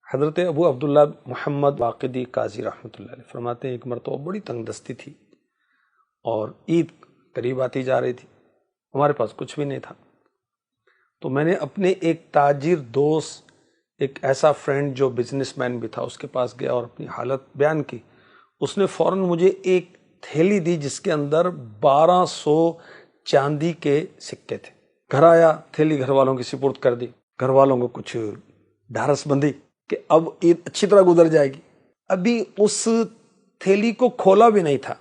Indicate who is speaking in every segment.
Speaker 1: حضرت ابو عبداللہ محمد واقدی قاضی رحمۃ اللہ علیہ فرماتے ہیں ایک مرتبہ بڑی تنگ دستی تھی اور عید قریب آتی جا رہی تھی، ہمارے پاس کچھ بھی نہیں تھا، تو میں نے اپنے ایک تاجر دوست، ایک ایسا فرینڈ جو بزنس مین بھی تھا، اس کے پاس گیا اور اپنی حالت بیان کی۔ اس نے فوراً مجھے ایک تھیلی دی جس کے اندر 1200 چاندی کے سکے تھے۔ گھر آیا، تھیلی گھر والوں کی سپرد کر دی، گھر والوں کو کچھ ڈھارس بندی کہ اب عید اچھی طرح گزر جائے گی۔ ابھی اس تھیلی کو کھولا بھی نہیں تھا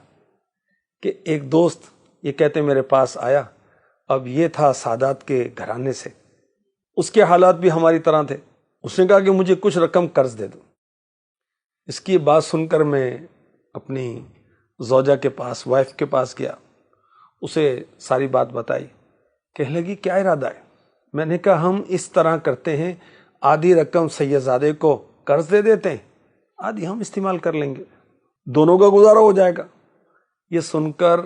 Speaker 1: کہ ایک دوست یہ کہتے میرے پاس آیا، اب یہ تھا سادات کے گھرانے سے، اس کے حالات بھی ہماری طرح تھے۔ اس نے کہا کہ مجھے کچھ رقم قرض دے دو۔ اس کی بات سن کر میں اپنی زوجہ کے پاس، وائف کے پاس گیا، اسے ساری بات بتائی۔ کہنے لگی کیا ارادہ ہے؟ میں نے کہا ہم اس طرح کرتے ہیں، آدھی رقم سید زادے کو قرض دے دیتے ہیں، آدھی ہم استعمال کر لیں گے، دونوں کا گزارا ہو جائے گا۔ یہ سن کر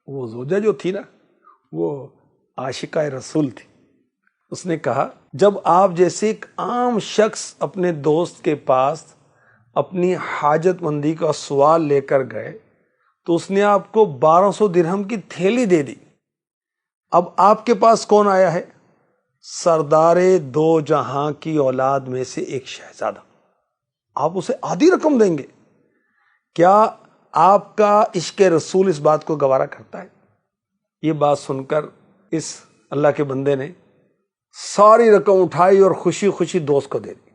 Speaker 1: وہ زوجہ جو تھی نا، وہ عاشقہ رسول تھی، اس نے کہا جب آپ جیسے ایک عام شخص اپنے دوست کے پاس اپنی حاجت مندی کا سوال لے کر گئے تو اس نے آپ کو 1200 درہم کی تھیلی دے دی۔ اب آپ کے پاس کون آیا ہے؟ سردار دو جہاں کی اولاد میں سے ایک شہزادہ، آپ اسے آدھی رقم دیں گے؟ کیا آپ کا عشق رسول اس بات کو گوارا کرتا ہے؟ یہ بات سن کر اس اللہ کے بندے نے ساری رقم اٹھائی اور خوشی خوشی دوست کو دے دی۔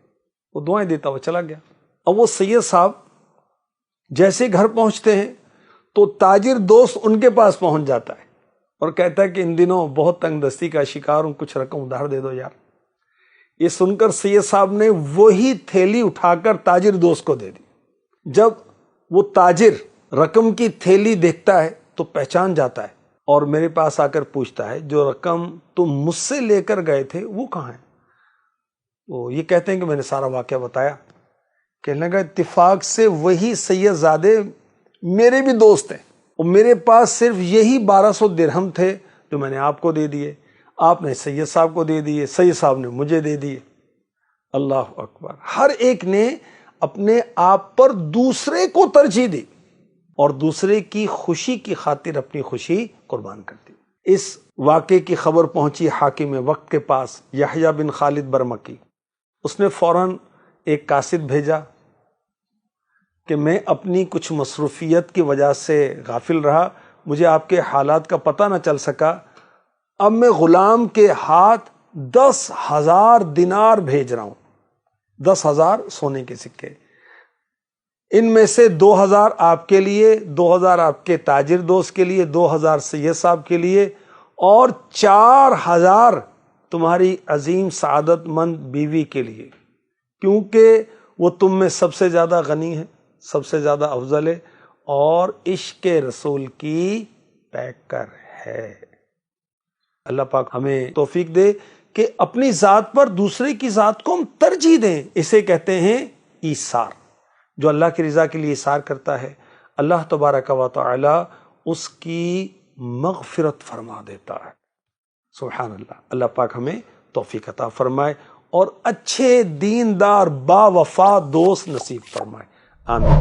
Speaker 1: وہ دعائیں دیتا وہ چلا گیا۔ اب وہ سید صاحب جیسے گھر پہنچتے ہیں تو تاجر دوست ان کے پاس پہنچ جاتا ہے اور کہتا ہے کہ ان دنوں بہت تنگ دستی کا شکار ہوں، کچھ رقم ادھار دے دو یار۔ یہ سن کر سید صاحب نے وہی تھیلی اٹھا کر تاجر دوست کو دے دی۔ جب وہ تاجر رقم کی تھیلی دیکھتا ہے تو پہچان جاتا ہے اور میرے پاس آ کر پوچھتا ہے جو رقم تم مجھ سے لے کر گئے تھے وہ کہاں ہے؟ وہ یہ کہتے ہیں کہ میں نے سارا واقعہ بتایا۔ کہنے لگا اتفاق سے وہی سید زادے میرے بھی دوست ہیں، اور میرے پاس صرف یہی 1200 درہم تھے جو میں نے آپ کو دے دیے، آپ نے سید صاحب کو دے دیے، سید صاحب نے مجھے دے دیے۔ اللہ اکبر! ہر ایک نے اپنے آپ پر دوسرے کو ترجیح دی اور دوسرے کی خوشی کی خاطر اپنی خوشی قربان کر دی۔ اس واقعے کی خبر پہنچی حاکم وقت کے پاس، یحییٰ بن خالد برمکی۔ اس نے فوراً ایک قاصد بھیجا کہ میں اپنی کچھ مصروفیت کی وجہ سے غافل رہا، مجھے آپ کے حالات کا پتہ نہ چل سکا، اب میں غلام کے ہاتھ 10,000 دینار بھیج رہا ہوں، 10,000 سونے کے سکے، ان میں سے 2,000 آپ کے لیے، 2,000 آپ کے تاجر دوست کے لیے، 2,000 سید صاحب کے لیے، اور 4,000 تمہاری عظیم سعادت مند بیوی کے لیے، کیونکہ وہ تم میں سب سے زیادہ غنی ہے، سب سے زیادہ افضل ہے اور عشق رسول کی پیکر ہے۔ اللہ پاک ہمیں توفیق دے کہ اپنی ذات پر دوسرے کی ذات کو ہم ترجیح دیں، اسے کہتے ہیں ایثار۔ جو اللہ کی رضا کے لیے ایثار کرتا ہے، اللہ تبارک و تعالی اس کی مغفرت فرما دیتا ہے۔ سبحان اللہ! اللہ پاک ہمیں توفیق عطا فرمائے اور اچھے دیندار با وفا دوست نصیب فرمائے، آمین۔